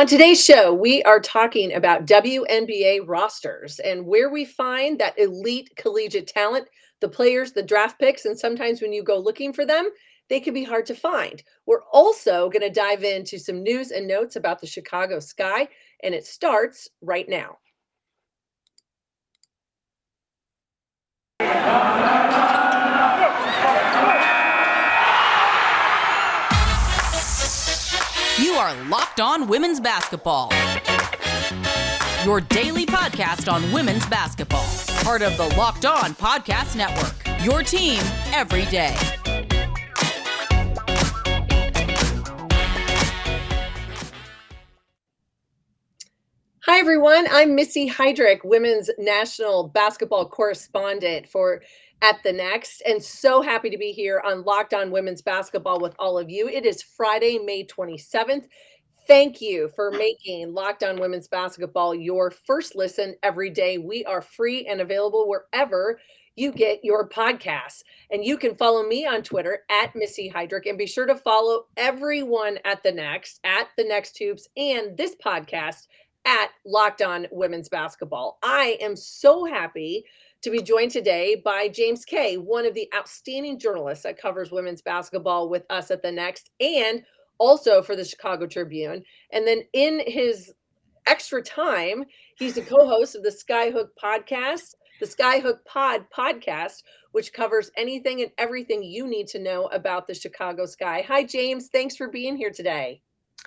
On today's show, we are talking about WNBA rosters and where we find that elite collegiate talent, the players, the draft picks, and sometimes when you go looking for them, they can be hard to find. We're also going to dive into some news and notes about the Chicago Sky, and it starts right now. You are Locked On Women's Basketball, your daily podcast on women's basketball. Part of the Locked On Podcast Network, your team every day. Hi, everyone. I'm Missy Heidrick, women's national basketball correspondent for At the Next, and so happy to be here on Locked On Women's Basketball with all of you. It is Friday, May 27th. Thank you for making Locked On Women's Basketball your first listen every day. We are free and available wherever you get your podcasts. And you can follow me on Twitter at Missy Heidrick, and be sure to follow everyone at the Next Tubes, and this podcast at Locked On Women's Basketball. I am so happy to be joined today by James Kay, one of the outstanding journalists that covers women's basketball with us at the Next and also for the Chicago Tribune. And then in his extra time, he's the co-host of the Skyhook podcast, the Skyhook Pod podcast, which covers anything and everything you need to know about the Chicago Sky. Hi, James. Thanks for being here today.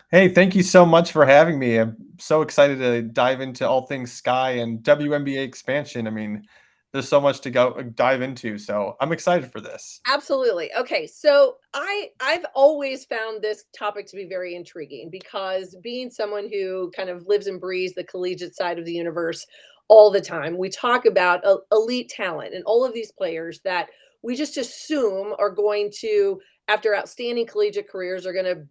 Hey, thank you so much for having me. I'm so excited to dive into all things Sky and WNBA expansion. I mean, there's so much to dive into, so I'm excited for this. Absolutely. Okay, so I've always found this topic to be very intriguing because being someone who kind of lives and breathes the collegiate side of the universe all the time, we talk about elite talent and all of these players that we just assume are going to, after outstanding collegiate careers, are going to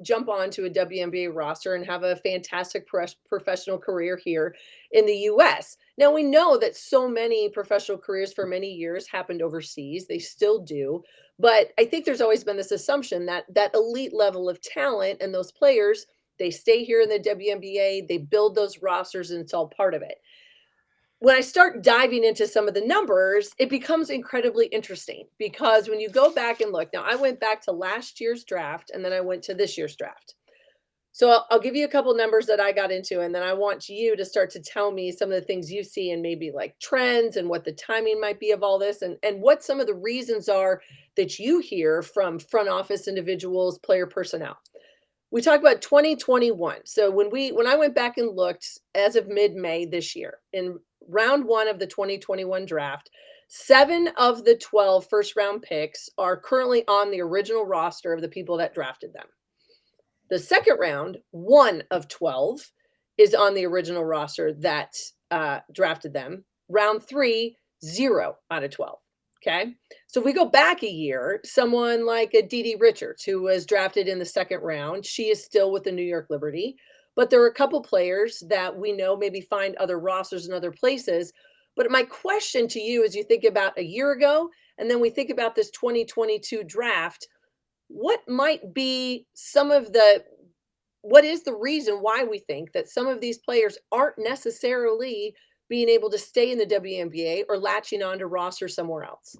jump onto a WNBA roster and have a fantastic professional career here in the U.S. Now, we know that so many professional careers for many years happened overseas. They still do. But I think there's always been this assumption that that elite level of talent and those players, they stay here in the WNBA, they build those rosters, and it's all part of it. When I start diving into some of the numbers, it becomes incredibly interesting because when you go back and look, now I went back to last year's draft and then I went to this year's draft. So I'll give you a couple numbers that I got into, and then I want you to start to tell me some of the things you see and maybe like trends and what the timing might be of all this and what some of the reasons are that you hear from front office individuals, player personnel. We talk about 2021. So when I went back and looked as of mid-May this year, in round one of the 2021 draft, 7 of the 12 first-round picks are currently on the original roster of the people that drafted them. The second round, 1 of 12 is on the original roster that drafted them. Round 3, 0 out of 12. Okay. So if we go back a year, someone like a Dee Dee Richards, who was drafted in the second round, she is still with the New York Liberty. But there are a couple players that we know maybe find other rosters in other places. But my question to you, as you think about a year ago, and then we think about this 2022 draft, what might be what is the reason why we think that some of these players aren't necessarily being able to stay in the WNBA or latching on to roster somewhere else?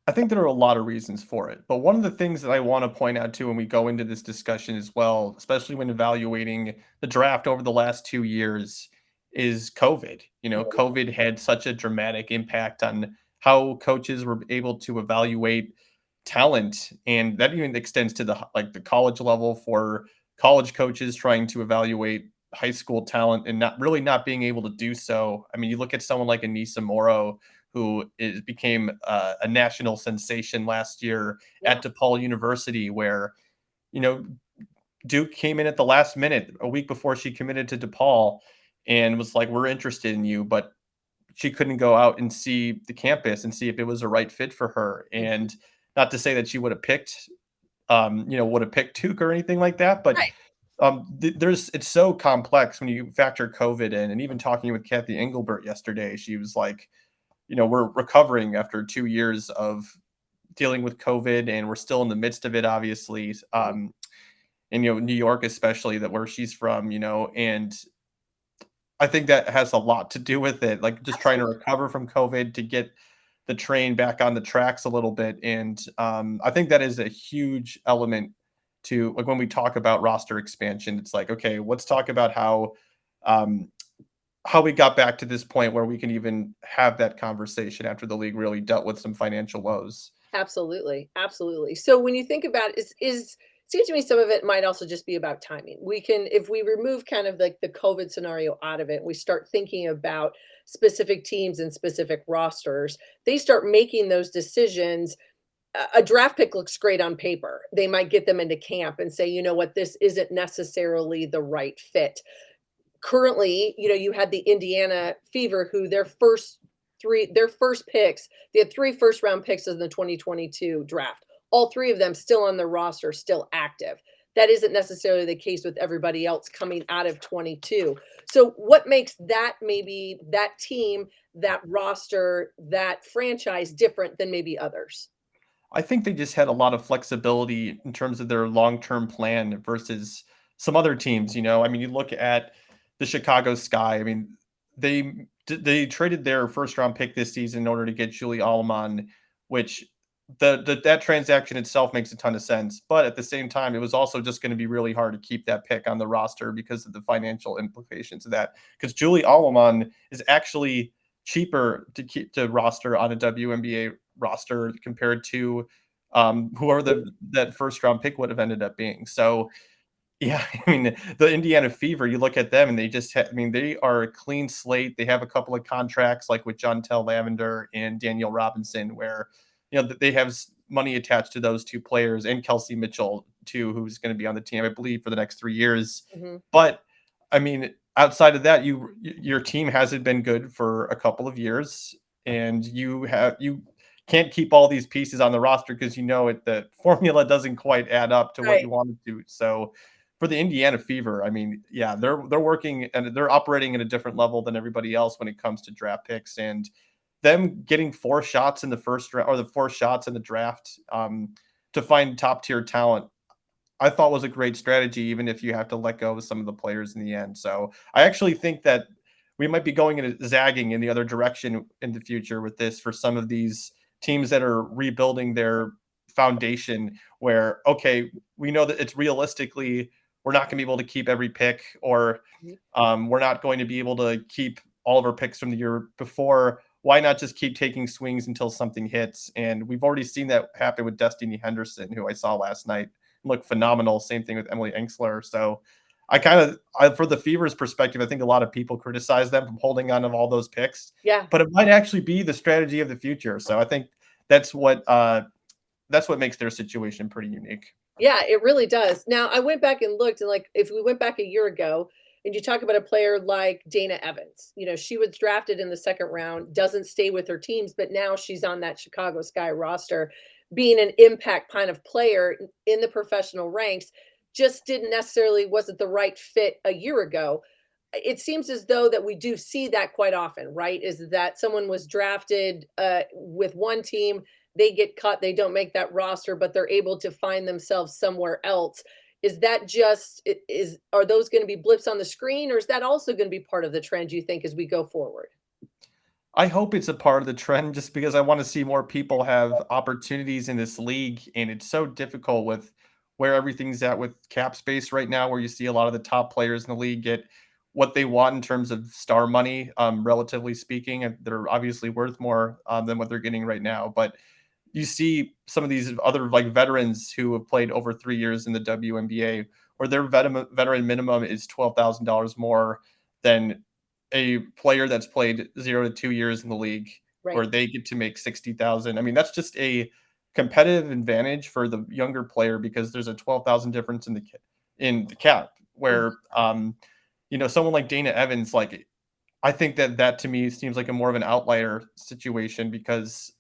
I think there are a lot of reasons for it. But one of the things that I want to point out too when we go into this discussion as well, especially when evaluating the draft over the last 2 years, is COVID. You know, COVID had such a dramatic impact on how coaches were able to evaluate talent. And that even extends to the college level for college coaches trying to evaluate high school talent and not being able to do so. I mean, you look at someone like Anissa Morrow, who became a national sensation last year at DePaul University, where, you know, Duke came in at the last minute, a week before she committed to DePaul, and was like, "We're interested in you," but she couldn't go out and see the campus and see if it was a right fit for her. And not to say that she would have picked Duke or anything like that, but Right. It's so complex when you factor COVID in. And even talking with Kathy Engelbert yesterday, she was like, you know, we're recovering after 2 years of dealing with COVID, and we're still in the midst of it, obviously. in, New York, especially that where she's from, and I think that has a lot to do with it, like just trying to Absolutely. recover from COVID to get the train back on the tracks a little bit. And I think that is a huge element to like when we talk about roster expansion. It's like, okay, let's talk about um, how we got back to this point where we can even have that conversation after the league really dealt with some financial woes. Absolutely, absolutely. So when you think about is seems to me some of it might also just be about timing. We can if we remove kind of like the COVID scenario out of it, we start thinking about specific teams and specific rosters, they start making those decisions. A draft pick looks great on paper. They might get them into camp and say, you know what, this isn't necessarily the right fit. Currently, you had the Indiana Fever who their first picks, they had 3 first round picks in the 2022 draft. All 3 of them still on the roster, still active. That isn't necessarily the case with everybody else coming out of 22. So what makes that maybe that team, that roster, that franchise different than maybe others? I think they just had a lot of flexibility in terms of their long-term plan versus some other teams. I mean, you look at the Chicago Sky. I mean, they traded their first round pick this season in order to get Julie Allman, which that transaction itself makes a ton of sense. But at the same time, it was also just going to be really hard to keep that pick on the roster because of the financial implications of that. Because Julie Allman is actually cheaper to keep to roster on a WNBA roster compared to whoever that first round pick would have ended up being. So yeah, I mean the Indiana Fever, you look at them and I mean they are a clean slate. They have a couple of contracts like with Jontel Lavender and Danielle Robinson where they have money attached to those 2 players and Kelsey Mitchell too, who's going to be on the team I believe for the next 3 years. Mhm. But I mean outside of that, your team hasn't been good for a couple of years, and you can't keep all these pieces on the roster because the formula doesn't quite add up to what Right. you want it to. So for the Indiana Fever, I mean, yeah, they're working and they're operating at a different level than everybody else when it comes to draft picks, and them getting 4 shots in the first round or the 4 shots in the draft to find top tier talent, I thought was a great strategy, even if you have to let go of some of the players in the end. So I actually think that we might be going in zagging in the other direction in the future with this for some of these teams that are rebuilding their foundation where, okay, we know that it's realistically, we're not going to be able to keep every pick or Mhm. we're not going to be able to keep all of our picks from the year before. Why not just keep taking swings until something hits? And we've already seen that happen with Destiny Henderson, who I saw last night look phenomenal. Same thing with Emily Enksler. So for the Fever's perspective, I think a lot of people criticize them from holding on to all those picks, Yeah. but it might actually be the strategy of the future. So I think that's what makes their situation pretty unique. Yeah, it really does. Now, I went back and looked, and like if we went back a year ago and you talk about a player like Dana Evans, she was drafted in the second round, doesn't stay with her teams, but now she's on that Chicago Sky roster, being an impact kind of player in the professional ranks, just didn't necessarily wasn't the right fit a year ago. It seems as though that we do see that quite often, right? Is that someone was drafted with one team, they get cut, they don't make that roster, but they're able to find themselves somewhere else. Is that just are those going to be blips on the screen, or is that also going to be part of the trend you think as we go forward? I hope it's a part of the trend just because I want to see more people have opportunities in this league. And it's so difficult with where everything's at with cap space right now, where you see a lot of the top players in the league get what they want in terms of star money, relatively speaking. And they're obviously worth more than what they're getting right now. But you see some of these other like veterans who have played over 3 years in the WNBA, where their veteran minimum is $12,000 more than a player that's played 0 to 2 years in the league, Right. where they get to make 60,000. I mean, that's just a competitive advantage for the younger player because there's a 12,000 difference in the cap. Mhm. Where someone like Dana Evans, like I think that to me seems like a more of an outlier situation because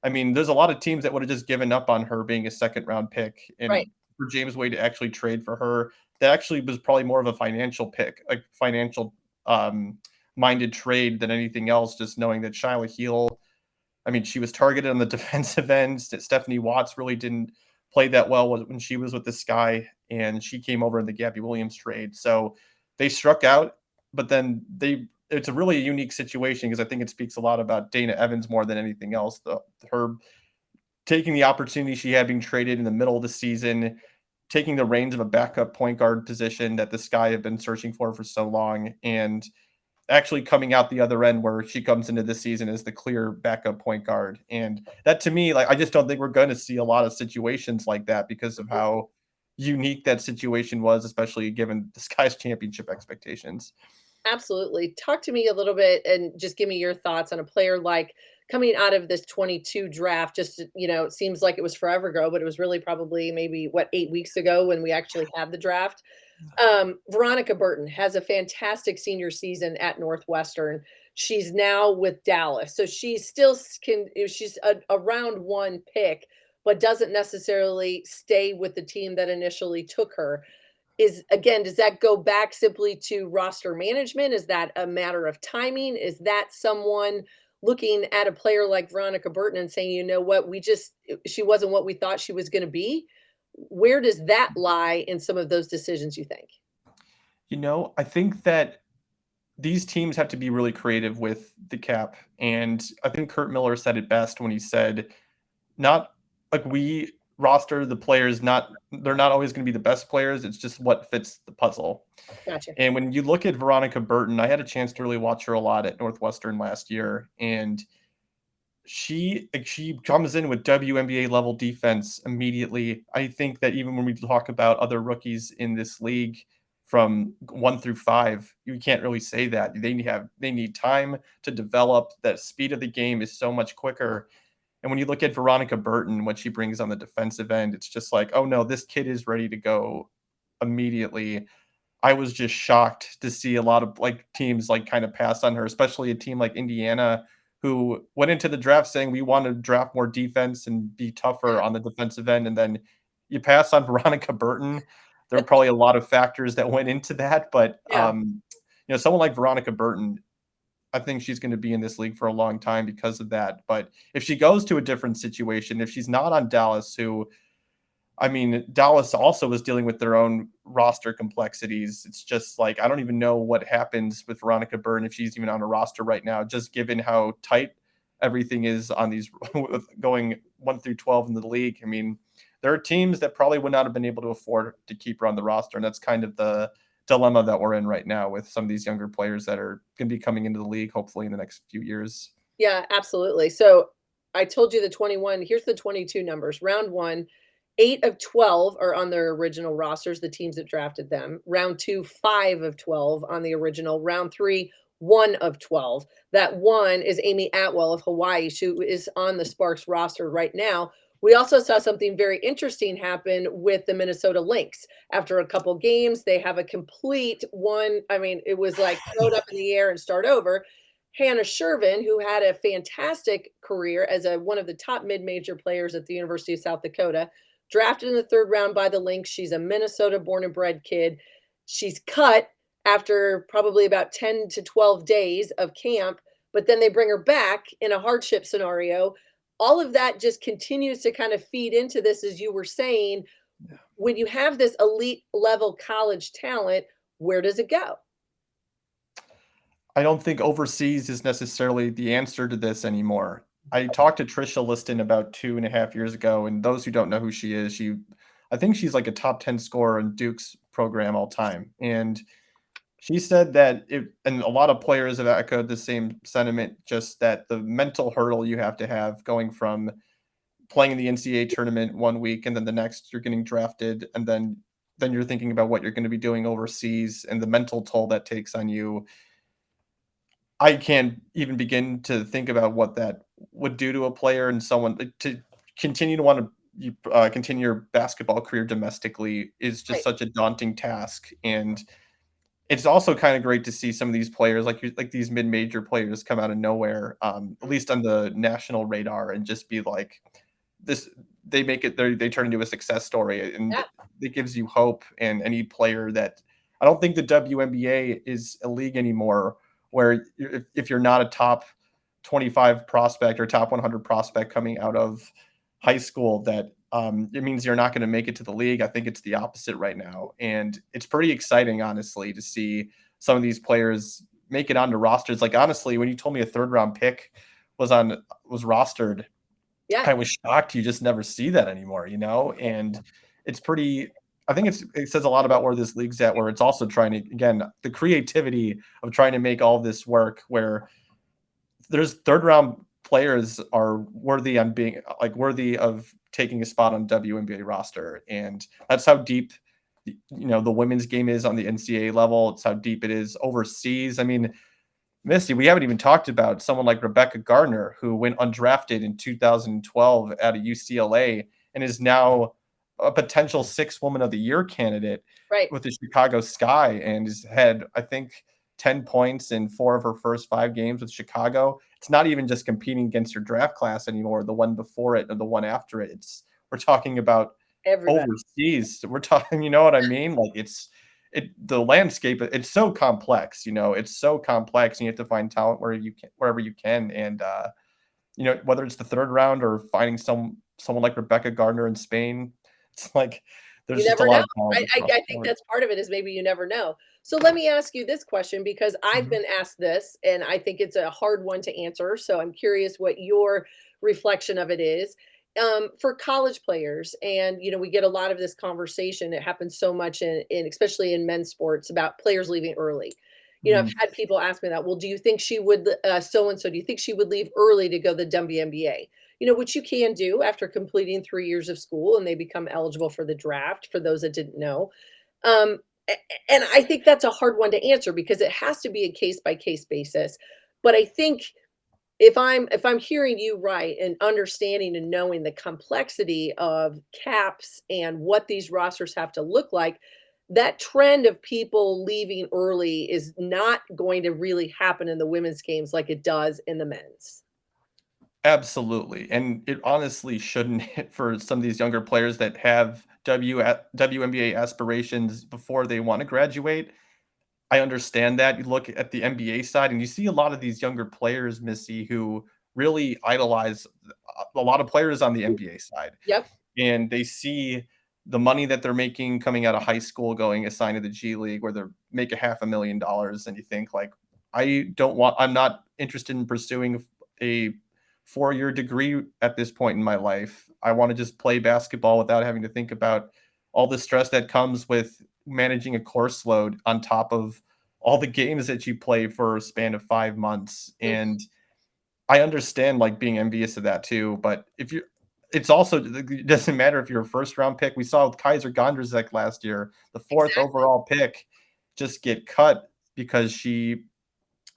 I mean, there's a lot of teams that would have just given up on her being a second round pick, Right. and for James Wade to actually trade for her, that actually was probably more of a financial pick, like financial um, minded trade than anything else. Just knowing that Shyla Heel, I mean, she was targeted on the defensive end. Stephanie Watts really didn't play that well when she was with the Sky, and she came over in the Gabby Williams trade. So they struck out, but then it's a really unique situation because I think it speaks a lot about Dana Evans more than anything else. Her taking the opportunity she had being traded in the middle of the season, taking the reins of a backup point guard position that the Sky have been searching for so long, and actually coming out the other end where she comes into this season as the clear backup point guard. And that, to me, like, I just don't think we're going to see a lot of situations like that because of how unique that situation was, especially given the Sky's championship expectations. Absolutely. Talk to me a little bit and just give me your thoughts on a player like coming out of this 22 draft. Just, it seems like it was forever ago, but it was really probably maybe 8 weeks ago when we actually had the draft. Veronica Burton has a fantastic senior season at Northwestern. She's now with Dallas. So she's still she's a round one pick, but doesn't necessarily stay with the team that initially took her. Does that go back simply to roster management? Is that a matter of timing? Is that someone looking at a player like Veronica Burton and saying, you know what, she wasn't what we thought she was going to be? Where does that lie in some of those decisions, you think? I think that these teams have to be really creative with the cap. And I think Kurt Miller said it best when he said, not like we roster the players, they're not always going to be the best players. It's just what fits the puzzle. Gotcha. And when you look at Veronica Burton, I had a chance to really watch her a lot at Northwestern last year. And she comes in with WNBA level defense immediately. I think that even when we talk about other rookies in this league from 1 through 5, you can't really say that. They need time to develop. That speed of the game is so much quicker. And when you look at Veronica Burton, what she brings on the defensive end, it's just like, oh no, this kid is ready to go immediately. I was just shocked to see a lot of teams kind of pass on her, especially a team like Indiana, who went into the draft saying we want to draft more defense and be tougher on the defensive end. And then you pass on Veronica Burton. There are probably a lot of factors that went into that, but Yeah. Someone like Veronica Burton, I think she's going to be in this league for a long time because of that. But if she goes to a different situation, if she's not on Dallas, Dallas also is dealing with their own roster complexities. It's just I don't even know what happens with Veronica Burton if she's even on a roster right now, just given how tight everything is on these going 1 through 12 in the league. There are teams that probably would not have been able to afford to keep her on the roster. And that's kind of the dilemma that we're in right now with some of these younger players that are going to be coming into the league, hopefully in the next few years. Yeah, absolutely. So I told you the 21, here's the 22 numbers. Round 1, 8 of 12 are on their original rosters, the teams that drafted them. Round 2, 5 of 12 on the original. Round 3, 1 of 12. That 1 is Amy Atwell of Hawaii, who is on the Sparks roster right now. We also saw something very interesting happen with the Minnesota Lynx. After a couple games, they have a complete one. It was like throw it up in the air and start over. Hannah Shervin, who had a fantastic career as one of the top mid-major players at the University of South Dakota, drafted in the 3rd round by the Lynx. She's a Minnesota born and bred kid. She's cut after probably about 10 to 12 days of camp, but then they bring her back in a hardship scenario. All of that just continues to kind of feed into this, as you were saying. Yeah. When you have this elite level college talent, where does it go? I don't think overseas is necessarily the answer to this anymore. I talked to Trisha Liston about 2.5 years ago, and those who don't know who she is, I think she's like a top 10 scorer in Duke's program all time. And she said that and a lot of players have echoed the same sentiment, just that the mental hurdle you have to have going from playing in the NCAA tournament 1 week and then the next you're getting drafted, and then you're thinking about what you're going to be doing overseas and the mental toll that takes on you. I can't even begin to think about what that would do to a player and someone to continue to want to continue your basketball career domestically is just such a daunting task. And it's also kind of great to see some of these players like these mid-major players come out of nowhere, at least on the national radar, and just be like this. They make it, they turn into a success story, and it gives you hope. And any player that I don't think the WNBA is a league anymore where if you're not a top 25 prospect or top 100 prospect coming out of high school, that it means you're not going to make it to the league. I think it's the opposite right now. And it's pretty exciting, honestly, to see some of these players make it onto rosters. Like, honestly, when you told me a 3rd-round pick was rostered, Yeah. I was shocked. You just never see that anymore, and it's pretty, I think it says a lot about where this league's at, where it's also trying to, again, the creativity of trying to make all this work, where there's 3rd-round players are worthy of taking a spot on WNBA roster. And that's how deep, the women's game is on the NCAA level. It's how deep it is overseas. I mean, Missy, we haven't even talked about someone like Rebecca Gardner, who went undrafted in 2012 out of UCLA and is now a potential 6th Woman of the Year candidate Right. with the Chicago Sky, and has had, I think, 10 points in 4 of her first 5 games with Chicago. It's not even just competing against your draft class anymore, the one before it or the one after it. We're talking about Everybody. overseas. We're talking, you know what I mean? Like, the landscape, it's so complex, it's so complex, and you have to find talent wherever you can. And whether it's the 3rd round or finding someone like Rebecca Gardner in Spain, it's like there's You just a never lot know. of talent. I think that's part of it, is maybe you never know. So let me ask you this question, because I've been asked this and I think it's a hard one to answer. So I'm curious what your reflection of it is. For college players, and we get a lot of this conversation. It happens so much in especially in men's sports, about players leaving early. I've had people ask me that. Well, do you think she would so and so? Do you think she would leave early to go to the WNBA? Which you can do after completing 3 years of school, and they become eligible for the draft. For those that didn't know, um, and I think that's a hard one to answer, because it has to be a case by case basis. But I think if I'm hearing you right, and understanding and knowing the complexity of caps and what these rosters have to look like, that trend of people leaving early is not going to really happen in the women's games like it does in the men's. Absolutely. And it honestly shouldn't hit for some of these younger players that have WNBA aspirations before they want to graduate. I understand that. You look at the NBA side and you see a lot of these younger players, Missy, who really idolize a lot of players on the NBA side. Yep. And they see the money that they're making coming out of high school, going assigned to the G League, where they're making $500,000. And you think, like, I'm not interested in pursuing a 4-year degree at this point in my life. I want to just play basketball without having to think about all the stress that comes with managing a course load on top of all the games that you play for a span of 5 months. And I understand, like, being envious of that too. But it doesn't matter if you're a 1st-round pick. We saw with Kaiser Gondrzek last year, the 4th overall pick, just get cut because she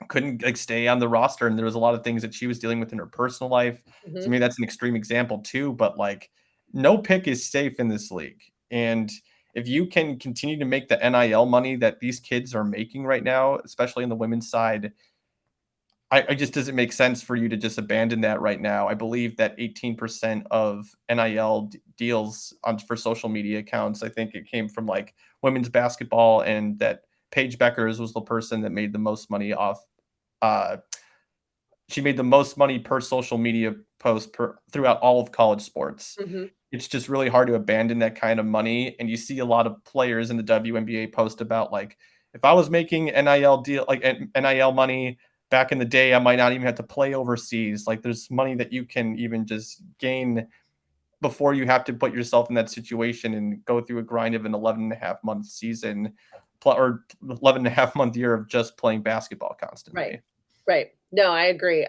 couldn't, like, stay on the roster, and there was a lot of things that she was dealing with in her personal life. To me, that's an extreme example too. But, like, no pick is safe in this league. And if you can continue to make the NIL money that these kids are making right now, especially in the women's side, I just doesn't make sense for you to just abandon that right now. I believe that 18% of NIL deals for social media accounts, I think it came from, like, women's basketball, and that Paige Bueckers was the person that made the most money off. She made the most money per social media post throughout all of college sports. It's just really hard to abandon that kind of money. And you see a lot of players in the WNBA post about, like, if I was making NIL money back in the day, I might not even have to play overseas. Like, there's money that you can even just gain before you have to put yourself in that situation and go through a grind of an 11.5-month season or 11.5-month year of just playing basketball constantly. Right. No, I agree.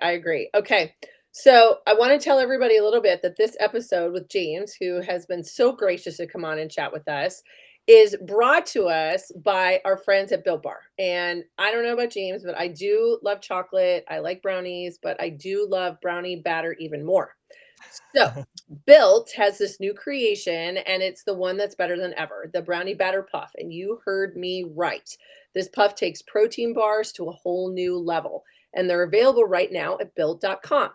Okay. So I want to tell everybody a little bit that this episode with James, who has been so gracious to come on and chat with us, is brought to us by our friends at Built Bar. And I don't know about James, but I do love chocolate. I like brownies, but I do love brownie batter even more. So Built has this new creation, and it's the one that's better than ever, the brownie batter puff. And you heard me right. This puff takes protein bars to a whole new level, and they're available right now at built.com.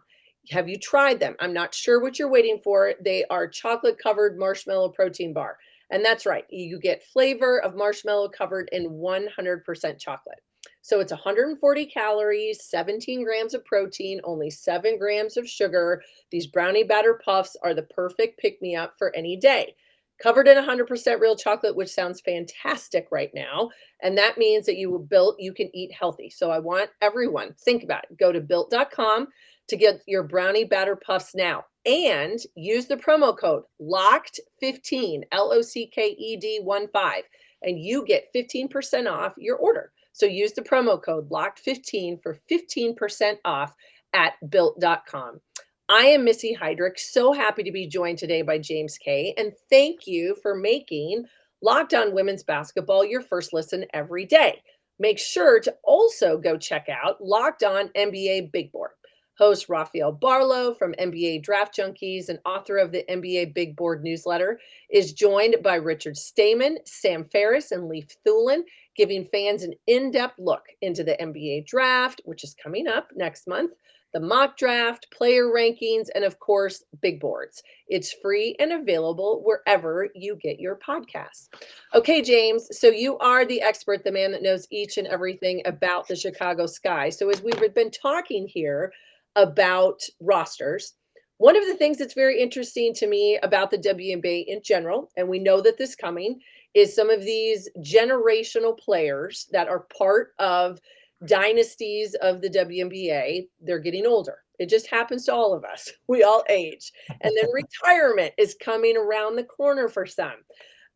Have you tried them? I'm not sure what you're waiting for. They are chocolate covered marshmallow protein bar. And that's right. You get flavor of marshmallow covered in 100% chocolate. So it's 140 calories, 17 grams of protein, only 7 grams of sugar. These brownie batter puffs are the perfect pick-me-up for any day. Covered in 100% real chocolate, which sounds fantastic right now. And that means that you can eat healthy. So I want everyone, think about it. Go to built.com to get your brownie batter puffs now and use the promo code LOCKED15, LOCKED15, and you get 15% off your order. So use the promo code LOCKED15 for 15% off at built.com. I am Missy Heidrick, so happy to be joined today by James Kay, and thank you for making Locked On Women's Basketball your first listen every day. Make sure to also go check out Locked On NBA Big Board. Host Rafael Barlow from NBA Draft Junkies and author of the NBA Big Board newsletter is joined by Richard Stamen, Sam Ferris, and Leif Thulin, giving fans an in-depth look into the NBA draft, which is coming up next month, the mock draft, player rankings, and of course, big boards. It's free and available wherever you get your podcasts. Okay, James, so you are the expert, the man that knows each and everything about the Chicago Sky. So as we've been talking here about rosters, one of the things that's very interesting to me about the WNBA in general, and we know that this coming, is some of these generational players that are part of dynasties of the WNBA. They're getting older. It just happens to all of us. We all age. And then retirement is coming around the corner for some.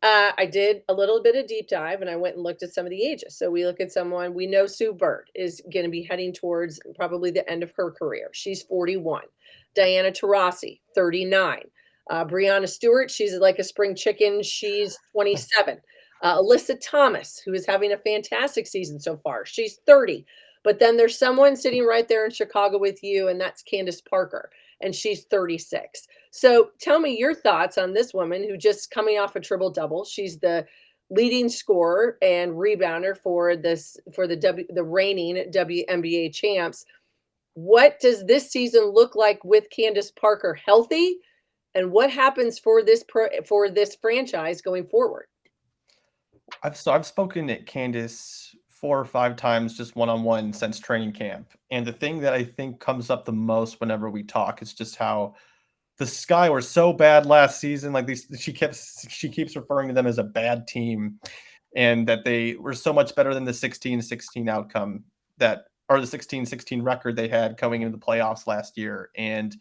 I did a little bit of deep dive and I went and looked at some of the ages. So we look at someone, we know Sue Bird is going to be heading towards probably the end of her career. She's 41. Diana Taurasi, 39. Breanna Stewart, she's like a spring chicken. She's 27. Alyssa Thomas, who is having a fantastic season so far. She's 30. But then there's someone sitting right there in Chicago with you, and that's Candace Parker, and she's 36. So tell me your thoughts on this woman who just coming off a triple-double. She's the leading scorer and rebounder for the reigning WNBA champs. What does this season look like with Candace Parker healthy? And what happens for this franchise going forward? I've spoken to Candace 4 or 5 times just one-on-one since training camp. And the thing that I think comes up the most whenever we talk is just how the Sky were so bad last season. Like she keeps referring to them as a bad team, and that they were so much better than the 16-16 outcome or the 16-16 record they had coming into the playoffs last year. And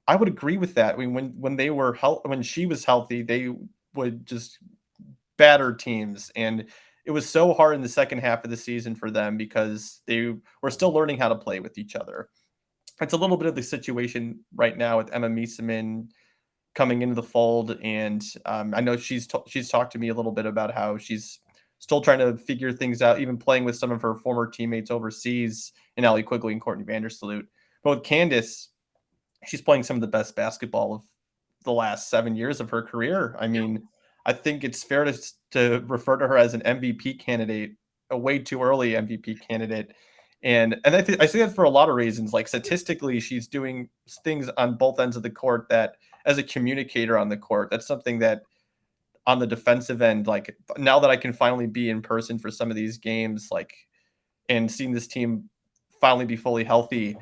I would agree with that. I mean, when she was healthy, they would just batter teams, and it was so hard in the second half of the season for them because they were still learning how to play with each other. It's a little bit of the situation right now with Emma Mieseman coming into the fold, and I know she's talked to me a little bit about how she's still trying to figure things out, even playing with some of her former teammates overseas in Allie Quigley and Courtney Vandersloot. But with Candace, she's playing some of the best basketball of the last 7 years of her career. I mean, I think it's fair to refer to her as an MVP candidate, a way too early MVP candidate. And I say that for a lot of reasons. Like statistically, she's doing things on both ends of the court that, as a communicator on the court, that's something that on the defensive end, like now that I can finally be in person for some of these games, like, and seeing this team finally be fully healthy,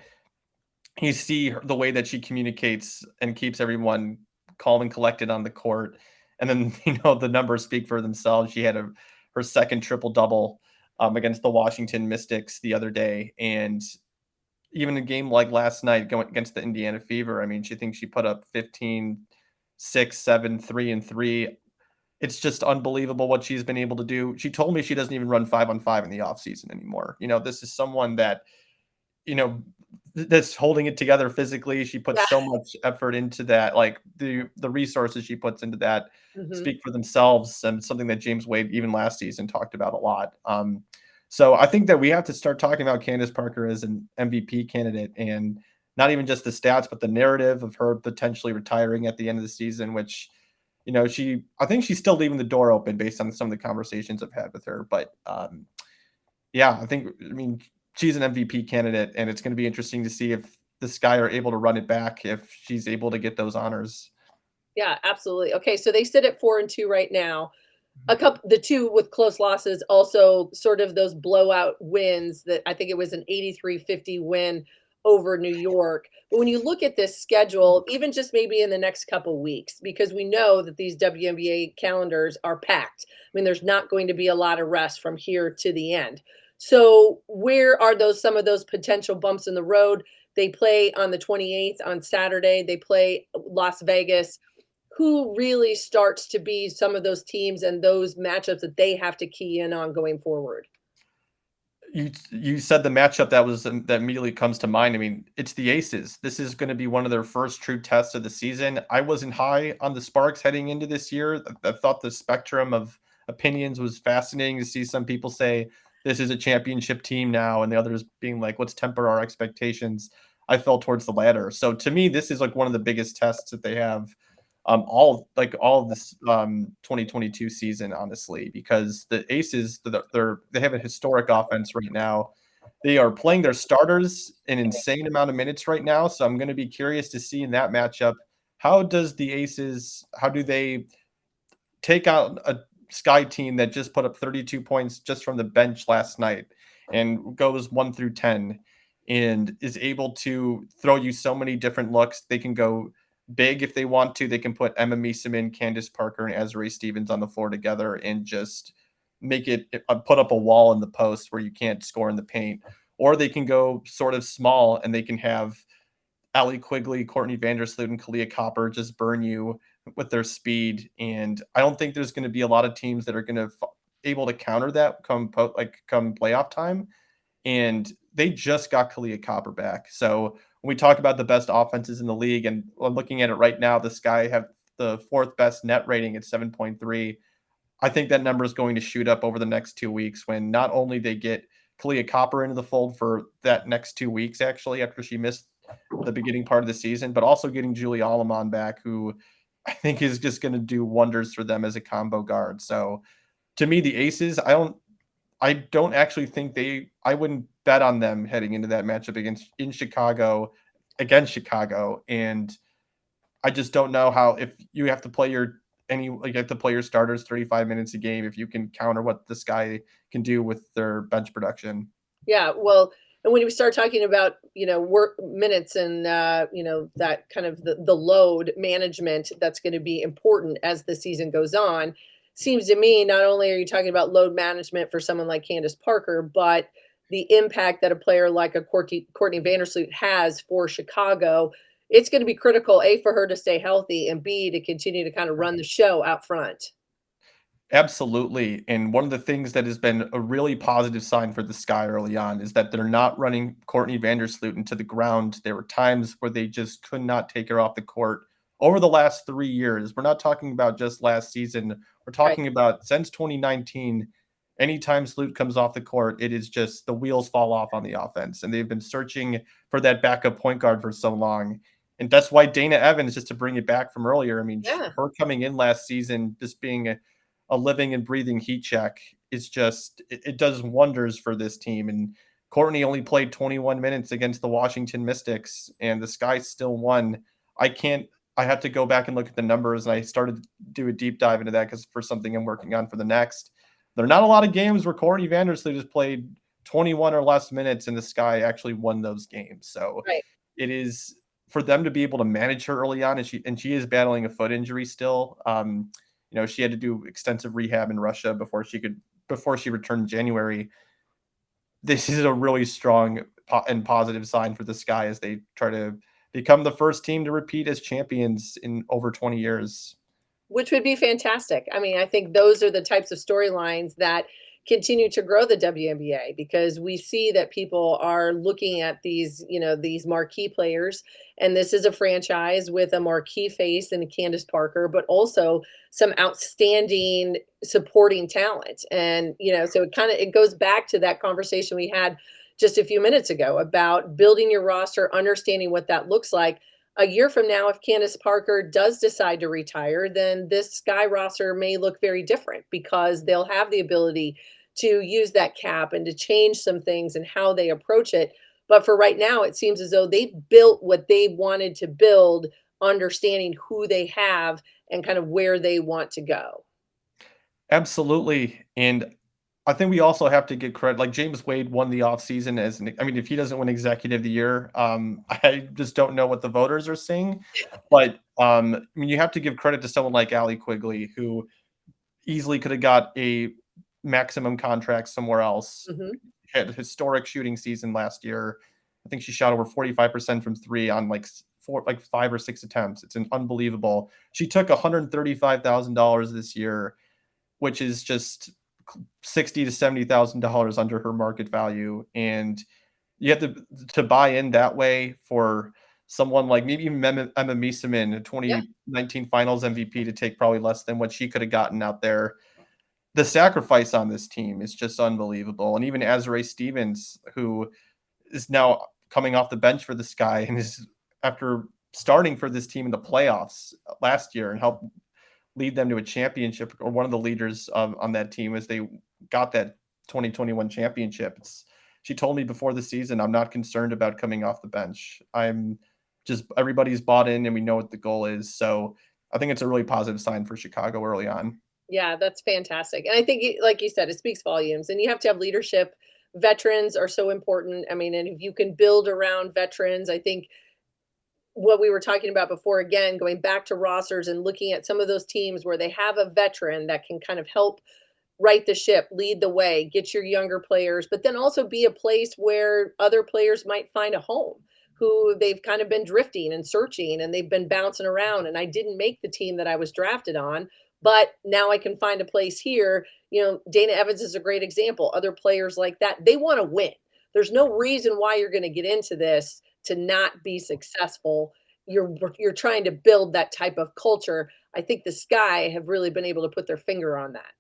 you see the way that she communicates and keeps everyone calm and collected on the court. And then, the numbers speak for themselves. She had her second triple-double against the Washington Mystics the other day. And even a game like last night going against the Indiana Fever, I mean, she put up 15, 6, 7, 3, and 3. It's just unbelievable what she's been able to do. She told me she doesn't even run 5-on-5 in the offseason anymore. This is someone that, that's holding it together physically. She puts so much effort into that. Like the resources she puts into that speak for themselves, and something that James Wade even last season talked about a lot. So I think that we have to start talking about Candace Parker as an MVP candidate, and not even just the stats, but the narrative of her potentially retiring at the end of the season, which, I think she's still leaving the door open based on some of the conversations I've had with her. But I mean, she's an MVP candidate, and it's going to be interesting to see if the Sky are able to run it back, if she's able to get those honors. Yeah, absolutely. Okay, so they sit at 4-2 right now. the two with close losses, also sort of those blowout wins that I think it was an 83-50 win over New York. But when you look at this schedule, even just maybe in the next couple weeks, because we know that these WNBA calendars are packed. I mean, there's not going to be a lot of rest from here to the end. So where are some of those potential bumps in the road? They play on the 28th on Saturday. They play Las Vegas. Who really starts to be some of those teams and those matchups that they have to key in on going forward? You said the matchup that immediately comes to mind. I mean, it's the Aces. This is going to be one of their first true tests of the season. I wasn't high on the Sparks heading into this year. I thought the spectrum of opinions was fascinating to see some people say this is a championship team now, and the others being like, let's temper our expectations. I fell towards the latter. So to me, this is like one of the biggest tests that they have all of this 2022 season, honestly, because the Aces, they have a historic offense right now. They are playing their starters an insane amount of minutes right now, so I'm going to be curious to see in that matchup, how do they take out a Sky team that just put up 32 points just from the bench last night and goes 1 through 10 and is able to throw you so many different looks. They can go big if they want to. They can put Emma Meeseman, Candace Parker, and Azrae Stevens on the floor together and just make it put up a wall in the post where you can't score in the paint. Or they can go sort of small and they can have Allie Quigley, Courtney Vandersloot, and Kalia Copper just burn you with their speed. And I don't think there's going to be a lot of teams that are going to able to counter that come playoff time. And they just got Kalia Copper back. So when we talk about the best offenses in the league, and I'm looking at it right now, the Sky have the fourth best net rating at 7.3. I think that number is going to shoot up over the next 2 weeks when not only they get Kalia Copper into the fold for that next 2 weeks, actually, after she missed the beginning part of the season, but also getting Julie Alleman back, who I think is just going to do wonders for them as a combo guard. So to me, the Aces, I don't actually think I wouldn't bet on them heading into that matchup against Chicago. And I just don't know how, if you have to play your starters 35 minutes a game, if you can counter what this guy can do with their bench production. Yeah, well, and when we start talking about, work minutes and, that kind of the load management that's going to be important as the season goes on, seems to me not only are you talking about load management for someone like Candace Parker, but the impact that a player like a Courtney Vandersloot has for Chicago. It's going to be critical, A, for her to stay healthy, and B, to continue to kind of run the show out front. Absolutely. And one of the things that has been a really positive sign for the Sky early on is that they're not running Courtney Vandersloot into the ground. There were times where they just could not take her off the court over the last 3 years. We're not talking about just last season. We're talking about since 2019. Anytime Sloot comes off the court, it is just the wheels fall off on the offense. And they've been searching for that backup point guard for so long. And that's why Dana Evans, just to bring it back from earlier, I mean, her coming in last season, just being a living and breathing heat check, is just, it does wonders for this team. And Courtney only played 21 minutes against the Washington Mystics, and the Sky still won. I have to go back and look at the numbers, and I started to do a deep dive into that because for something I'm working on for the next. There are not a lot of games where Courtney Vandersloot has played 21 or less minutes, and the Sky actually won those games. So it is for them to be able to manage her early on, and she is battling a foot injury still. She had to do extensive rehab in Russia before she returned in January. This is a really strong and positive sign for the Sky as they try to become the first team to repeat as champions in over 20 years. Which would be fantastic. I mean, I think those are the types of storylines that continue to grow the WNBA, because we see that people are looking at these marquee players, and this is a franchise with a marquee face and Candace Parker, but also some outstanding supporting talent. And, so it goes back to that conversation we had just a few minutes ago about building your roster, understanding what that looks like. A year from now, if Candace Parker does decide to retire, then this Sky roster may look very different, because they'll have the ability to use that cap and to change some things and how they approach it. But for right now, it seems as though they've built what they wanted to build, understanding who they have and kind of where they want to go. Absolutely. And I think we also have to give credit. Like James Wade won the offseason I mean, if he doesn't win executive of the year, I just don't know what the voters are saying. But I mean, you have to give credit to someone like Allie Quigley, who easily could have got a maximum contract somewhere else. Mhm. Had a historic shooting season last year. I think she shot over 45% from three on like 5 or 6 attempts. It's an unbelievable. She took $135,000 this year, which is just 60 to $70,000 under her market value. And you have to buy in that way for someone like maybe even Emma Miesemann, a Yeah. 2019 Finals MVP, to take probably less than what she could have gotten out there. The sacrifice on this team is just unbelievable. And even Azrae Stevens, who is now coming off the bench for this guy and is after starting for this team in the playoffs last year and helped lead them to a championship, or one of the leaders on that team as they got that 2021 championship. She told me before the season, I'm not concerned about coming off the bench. I'm just, everybody's bought in and we know what the goal is. So I think it's a really positive sign for Chicago early on. Yeah, that's fantastic. And I think, like you said, it speaks volumes. And you have to have leadership. Veterans are so important. I mean, and if you can build around veterans, I think what we were talking about before, again, going back to rosters and looking at some of those teams where they have a veteran that can kind of help right the ship, lead the way, get your younger players, but then also be a place where other players might find a home who they've kind of been drifting and searching and they've been bouncing around. And I didn't make the team that I was drafted on, but now I can find a place here. You know, Dana Evans is a great example. Other players like that, they want to win. There's no reason why you're going to get into this to not be successful. You're trying to build that type of culture. I think the Sky have really been able to put their finger on that.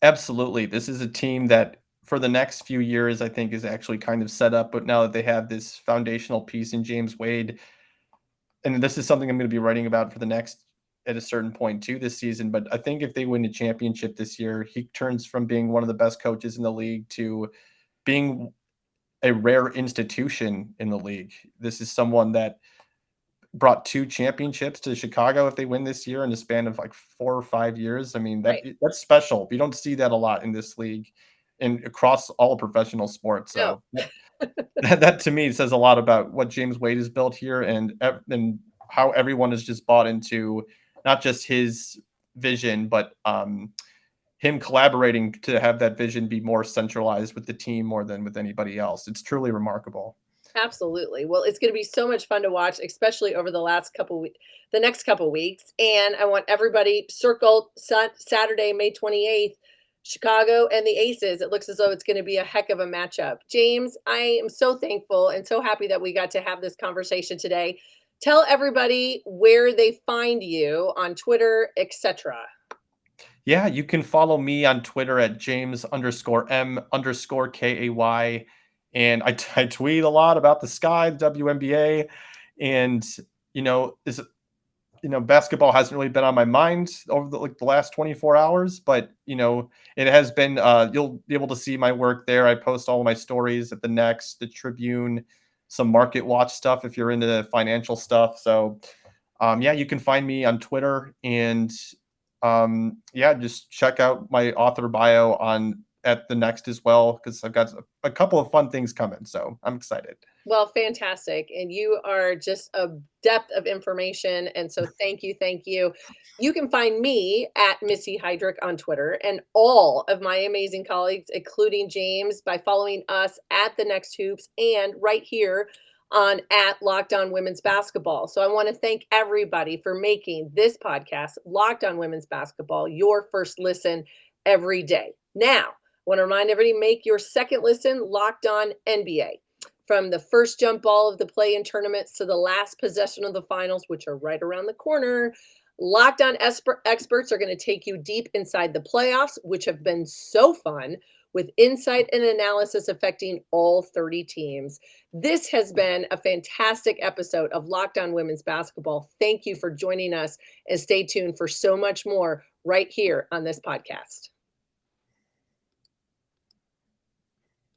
Absolutely. This is a team that for the next few years, I think is actually kind of set up. But now that they have this foundational piece in James Wade, and this is something I'm going to be writing about for the next at a certain point too this season. But I think if they win a championship this year, he turns from being one of the best coaches in the league to being a rare institution in the league. This is someone that brought 2 championships to Chicago if they win this year in a span of like 4 or 5 years. I mean, Right. that's special. We don't see that a lot in this league and across all professional sports. No. So that to me says a lot about what James Wade has built here and how everyone has just bought into not just his vision, but him collaborating to have that vision be more centralized with the team more than with anybody else. It's truly remarkable. Absolutely. Well, it's going to be so much fun to watch, especially over the next couple weeks. And I want everybody circle Saturday, May 28th, Chicago and the Aces. It looks as though it's going to be a heck of a matchup. James, I am so thankful and so happy that we got to have this conversation today. Tell everybody where they find you on Twitter, etc. Yeah, you can follow me on Twitter at James_M_KAY. And I tweet a lot about the Sky, the WNBA. And, basketball hasn't really been on my mind over the last 24 hours, but, it has been, you'll be able to see my work there. I post all of my stories at the Next, the Tribune, some Market Watch stuff if you're into financial stuff. So, yeah, you can find me on Twitter and, yeah, just check out my author bio at the Next as well, because I've got a couple of fun things coming. So I'm excited. Well, fantastic. And you are just a depth of information. And so thank you. Thank you. You can find me at Missy Heidrick on Twitter and all of my amazing colleagues, including James, by following us at The Next Hoops and right here on at Locked On Women's Basketball. So I want to thank everybody for making this podcast, Locked On Women's Basketball, your first listen every day. Now, I want to remind everybody, make your second listen Locked On NBA. From the first jump ball of the play-in tournaments to the last possession of the finals, which are right around the corner, Locked On experts are going to take you deep inside the playoffs, which have been so fun, with insight and analysis affecting all 30 teams. This has been a fantastic episode of Locked On Women's Basketball. Thank you for joining us, and stay tuned for so much more right here on this podcast.